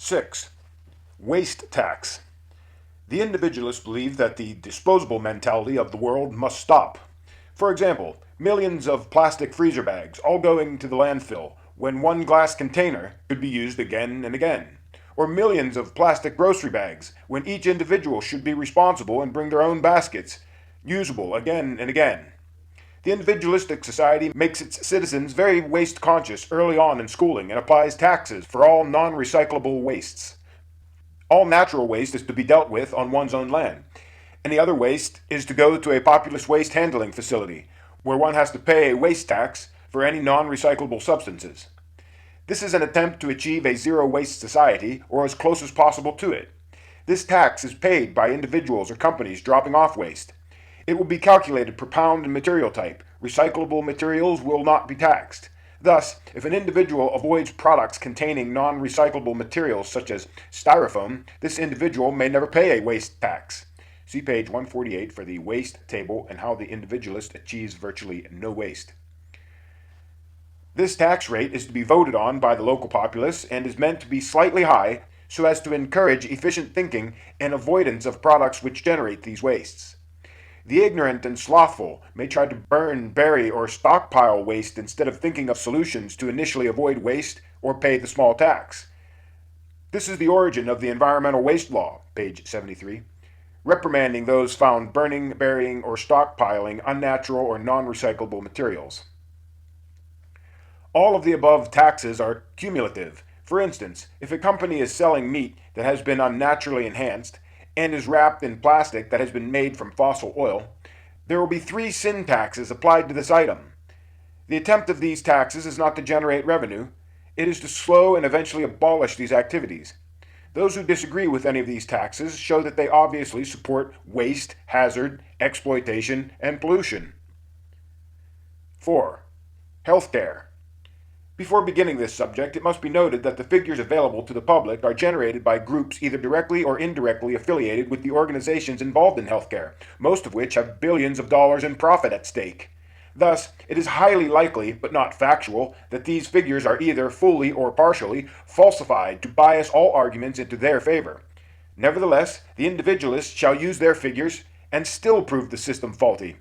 6. Waste tax. The individualists believe that the disposable mentality of the world must stop. For example, millions of plastic freezer bags all going to the landfill when one glass container could be used again and again. Or millions of plastic grocery bags when each individual should be responsible and bring their own baskets, usable again and again. The individualistic society makes its citizens very waste conscious early on in schooling and applies taxes for all non-recyclable wastes. All natural waste is to be dealt with on one's own land. Any other waste is to go to a Populus waste handling facility, where one has to pay a waste tax for any non-recyclable substances. This is an attempt to achieve a zero-waste society, or as close as possible to it. This tax is paid by individuals or companies dropping off waste. It will be calculated per pound and material type. Recyclable materials will not be taxed. Thus, if an individual avoids products containing non-recyclable materials such as styrofoam, this individual may never pay a waste tax. See page 148 for the waste table and how the individualist achieves virtually no waste. This tax rate is to be voted on by the local populace and is meant to be slightly high so as to encourage efficient thinking and avoidance of products which generate these wastes. The ignorant and slothful may try to burn, bury, or stockpile waste instead of thinking of solutions to initially avoid waste or pay the small tax. This is the origin of the environmental waste law, page 73, reprimanding those found burning, burying, or stockpiling unnatural or non-recyclable materials. All of the above taxes are cumulative. For instance, if a company is selling meat that has been unnaturally enhanced, and is wrapped in plastic that has been made from fossil oil, there will be 3 sin taxes applied to this item. The attempt of these taxes is not to generate revenue, it is to slow and eventually abolish these activities. Those who disagree with any of these taxes show that they obviously support waste, hazard, exploitation, and pollution. 4. Healthcare. Before beginning this subject, it must be noted that the figures available to the public are generated by groups either directly or indirectly affiliated with the organizations involved in healthcare, most of which have billions of dollars in profit at stake. Thus, it is highly likely, but not factual, that these figures are either fully or partially falsified to bias all arguments into their favor. Nevertheless, the individualists shall use their figures and still prove the system faulty.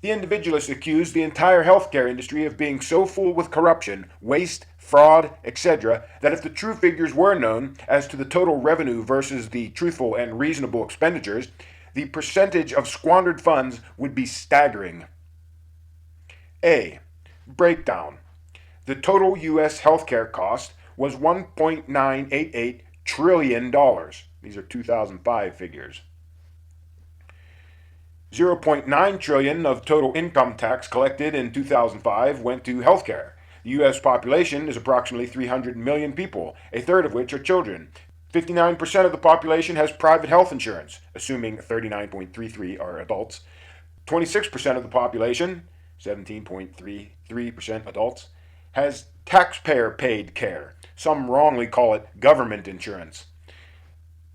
The individualists accuse the entire healthcare industry of being so full with corruption, waste, fraud, etc., that if the true figures were known as to the total revenue versus the truthful and reasonable expenditures, the percentage of squandered funds would be staggering. A. Breakdown. The total U.S. healthcare cost was $1.988 trillion. These are 2005 figures. 0.9 trillion of total income tax collected in 2005 went to healthcare. The U.S. population is approximately 300 million people, a third of which are children. 59% of the population has private health insurance, assuming 39.33 are adults. 26% of the population, 17.33% adults, has taxpayer-paid care. Some wrongly call it government insurance.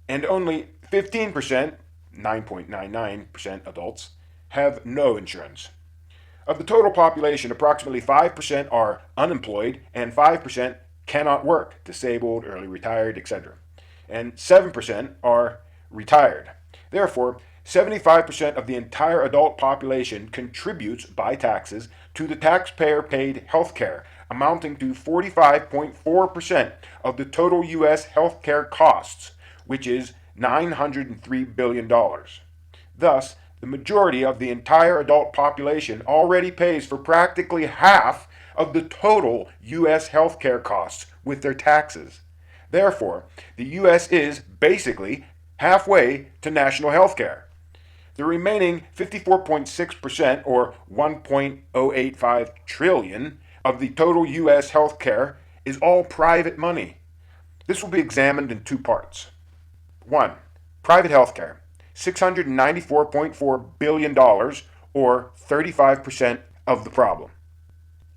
And only 15%, 9.99% adults, have no insurance. Of the total population, approximately 5% are unemployed and 5% cannot work, disabled, early retired, etc. And 7% are retired. Therefore, 75% of the entire adult population contributes by taxes to the taxpayer-paid health care, amounting to 45.4% of the total U.S. health care costs, which is $903 billion. Thus, the majority of the entire adult population already pays for practically half of the total U.S. healthcare costs with their taxes. Therefore, the U.S. is basically halfway to national healthcare. The remaining 54.6%, or $1.085 trillion, of the total U.S. healthcare is all private money. This will be examined in 2 parts. 1. Private healthcare, $694.4 billion, or 35% of the problem.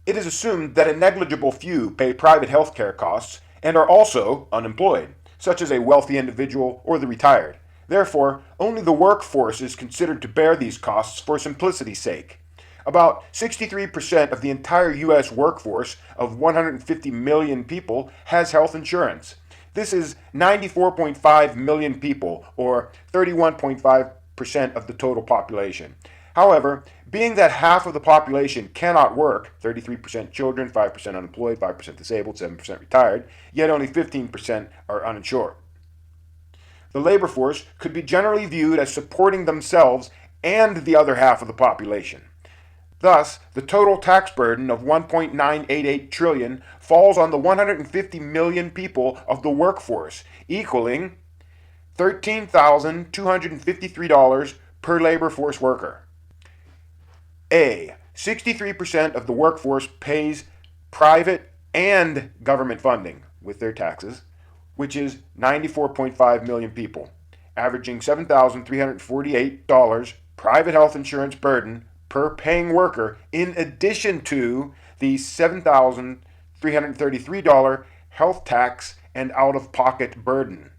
It is assumed that a negligible few pay private healthcare costs and are also unemployed, such as a wealthy individual or the retired. Therefore, only the workforce is considered to bear these costs for simplicity's sake. About 63% of the entire U.S. workforce of 150 million people has health insurance. This is 94.5 million people, or 31.5% of the total population. However, being that half of the population cannot work, 33% children, 5% unemployed, 5% disabled, 7% retired, yet only 15% are uninsured. The labor force could be generally viewed as supporting themselves and the other half of the population. Thus, the total tax burden of $1.988 trillion falls on the 150 million people of the workforce, equaling $13,253 per labor force worker. A. 63% of the workforce pays private and government funding with their taxes, which is 94.5 million people, averaging $7,348 private health insurance burden per paying worker, in addition to the $7,333 health tax and out-of-pocket burden.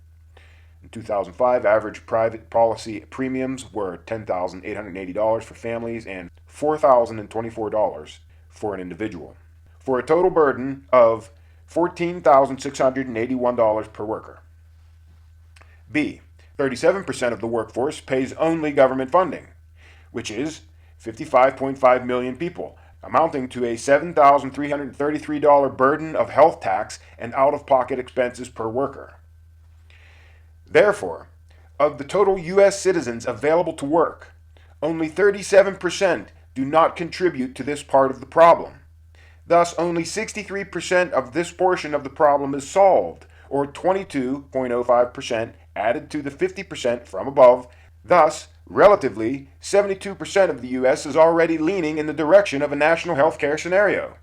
In 2005, average private policy premiums were $10,880 for families and $4,024 for an individual, for a total burden of $14,681 per worker. B. 37% of the workforce pays only government funding, which is 55.5 million people, amounting to a $7,333 burden of health tax and out-of-pocket expenses per worker. Therefore, of the total U.S. citizens available to work, only 37% do not contribute to this part of the problem. Thus, only 63% of this portion of the problem is solved, or 22.05% added to the 50% from above. Thus, relatively, 72% of the U.S. is already leaning in the direction of a national healthcare scenario.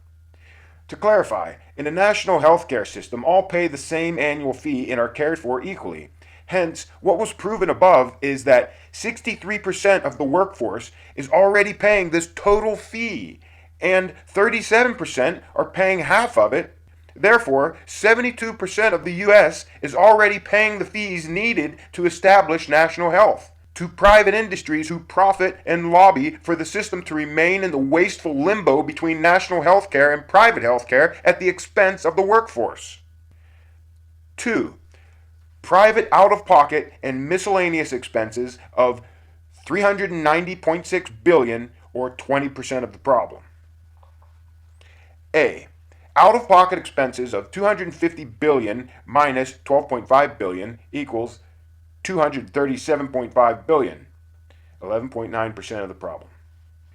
To clarify, in a national healthcare system, all pay the same annual fee and are cared for equally. Hence, what was proven above is that 63% of the workforce is already paying this total fee, and 37% are paying half of it. Therefore, 72% of the U.S. is already paying the fees needed to establish national health to private industries who profit and lobby for the system to remain in the wasteful limbo between national healthcare and private healthcare at the expense of the workforce. 2. Private out-of-pocket and miscellaneous expenses of $390.6 billion, or 20% of the problem. A. Out-of-pocket expenses of $250 billion minus $12.5 billion equals $237.5 billion, 11.9% of the problem.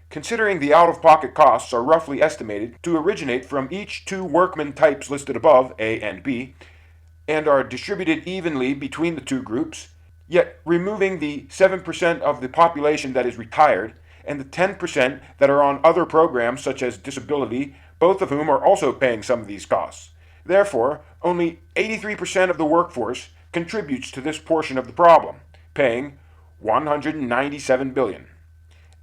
Considering the out-of-pocket costs are roughly estimated to originate from each two workman types listed above, A and B, and are distributed evenly between the two groups, yet removing the 7% of the population that is retired and the 10% that are on other programs such as disability, both of whom are also paying some of these costs. Therefore, only 83% of the workforce contributes to this portion of the problem, paying $197 billion,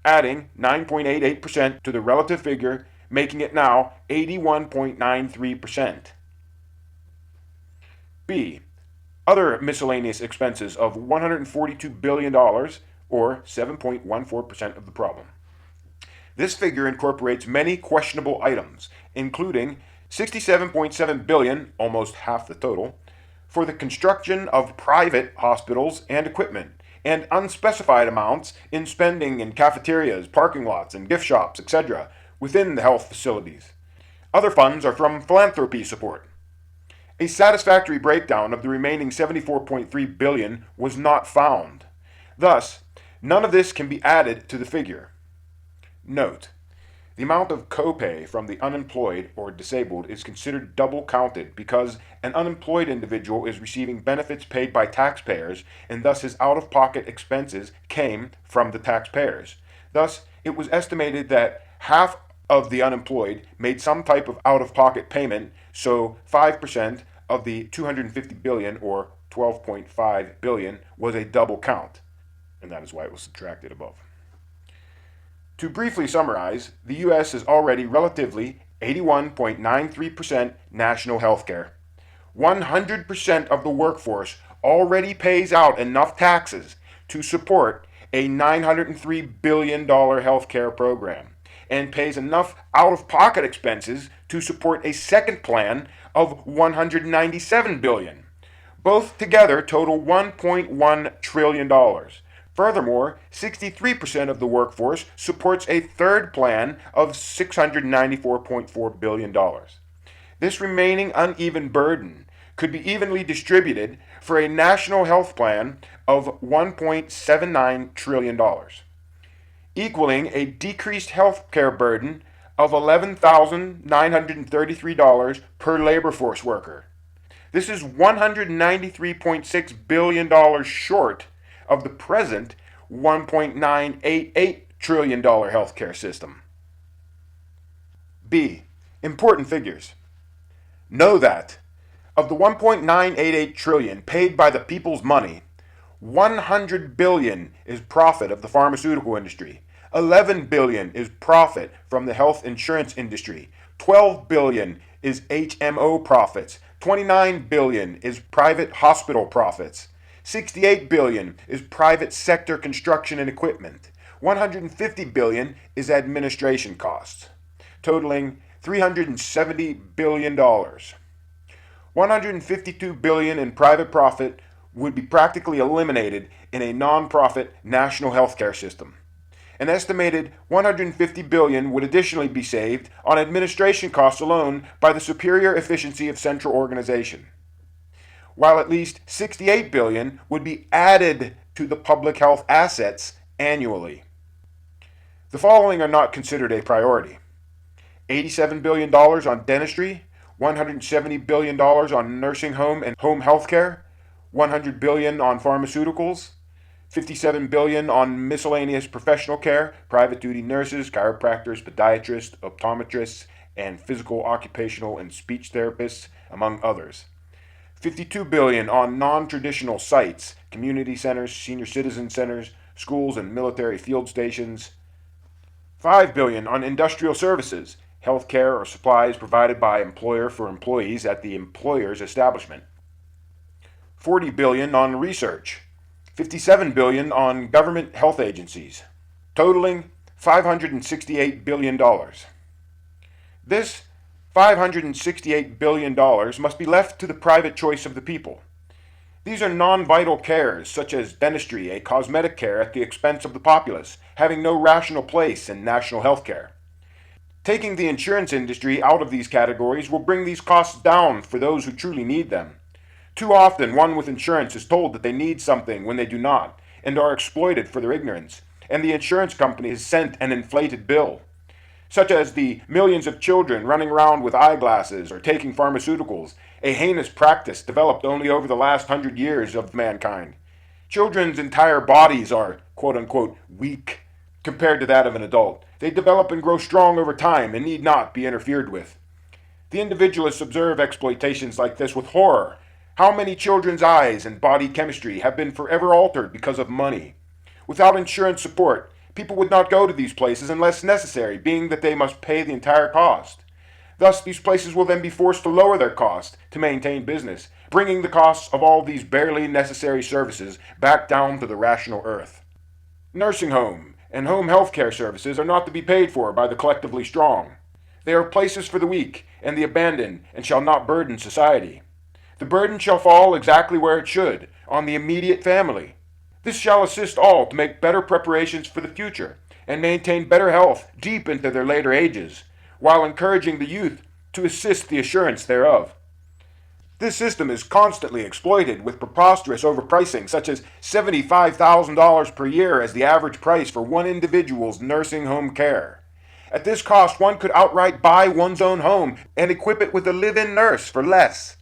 adding 9.88% to the relative figure, making it now 81.93%. B. Other miscellaneous expenses of $142 billion, or 7.14% of the problem. This figure incorporates many questionable items, including $67.7 billion, almost half the total, for the construction of private hospitals and equipment, and unspecified amounts in spending in cafeterias, parking lots, and gift shops, etc., within the health facilities. Other funds are from philanthropy support. A satisfactory breakdown of the remaining $74.3 billion was not found. Thus, none of this can be added to the figure. Note: the amount of copay from the unemployed or disabled is considered double counted because an unemployed individual is receiving benefits paid by taxpayers, and thus his out-of-pocket expenses came from the taxpayers. Thus, it was estimated that half of the unemployed made some type of out-of-pocket payment, so 5% of the $250 billion, or $12.5 billion, was a double count, and that is why it was subtracted above. To briefly summarize, the U.S. is already relatively 81.93% national health care. 100% of the workforce already pays out enough taxes to support a $903 billion health care program, and pays enough out-of-pocket expenses to support a second plan of $197 billion. Both together total $1.1 trillion. Furthermore, 63% of the workforce supports a third plan of $694.4 billion. This remaining uneven burden could be evenly distributed for a national health plan of $1.79 trillion, equaling a decreased health care burden of $11,933 per labor force worker. This is $193.6 billion short of the present $1.988 trillion healthcare system. B. Important figures. Know that of the $1.988 trillion paid by the people's money, $100 billion is profit of the pharmaceutical industry, $11 billion is profit from the health insurance industry, $12 billion is HMO profits, $29 billion is private hospital profits, $68 billion is private sector construction and equipment, $150 billion is administration costs, totaling $370 billion. $152 billion in private profit would be practically eliminated in a non-profit national healthcare system. An estimated $150 billion would additionally be saved on administration costs alone by the superior efficiency of central organization, while at least $68 billion would be added to the public health assets annually. The following are not considered a priority: $87 billion on dentistry, $170 billion on nursing home and home health care, $100 billion on pharmaceuticals, $57 billion on miscellaneous professional care, private duty nurses, chiropractors, podiatrists, optometrists, and physical, occupational, and speech therapists, among others. $52 billion on non-traditional sites, community centers, senior citizen centers, schools and military field stations. $5 billion on industrial services, healthcare or supplies provided by employer for employees at the employer's establishment. $40 billion on research, $57 billion on government health agencies, totaling $568 billion. This $568 billion must be left to the private choice of the people. These are non-vital cares, such as dentistry, a cosmetic care at the expense of the populace, having no rational place in national health care. Taking the insurance industry out of these categories will bring these costs down for those who truly need them. Too often, one with insurance is told that they need something when they do not, and are exploited for their ignorance, and the insurance company is sent an inflated bill, such as the millions of children running around with eyeglasses or taking pharmaceuticals, a heinous practice developed only over the last 100 years of mankind. Children's entire bodies are, quote-unquote, weak compared to that of an adult. They develop and grow strong over time and need not be interfered with. The individualists observe exploitations like this with horror. How many children's eyes and body chemistry have been forever altered because of money? Without insurance support, people would not go to these places unless necessary, being that they must pay the entire cost. Thus, these places will then be forced to lower their cost to maintain business, bringing the costs of all these barely necessary services back down to the rational earth. Nursing home and home health care services are not to be paid for by the collectively strong. They are places for the weak and the abandoned, and shall not burden society. The burden shall fall exactly where it should, on the immediate family. This shall assist all to make better preparations for the future, and maintain better health deep into their later ages, while encouraging the youth to assist the assurance thereof. This system is constantly exploited with preposterous overpricing, such as $75,000 per year as the average price for one individual's nursing home care. At this cost, one could outright buy one's own home and equip it with a live-in nurse for less.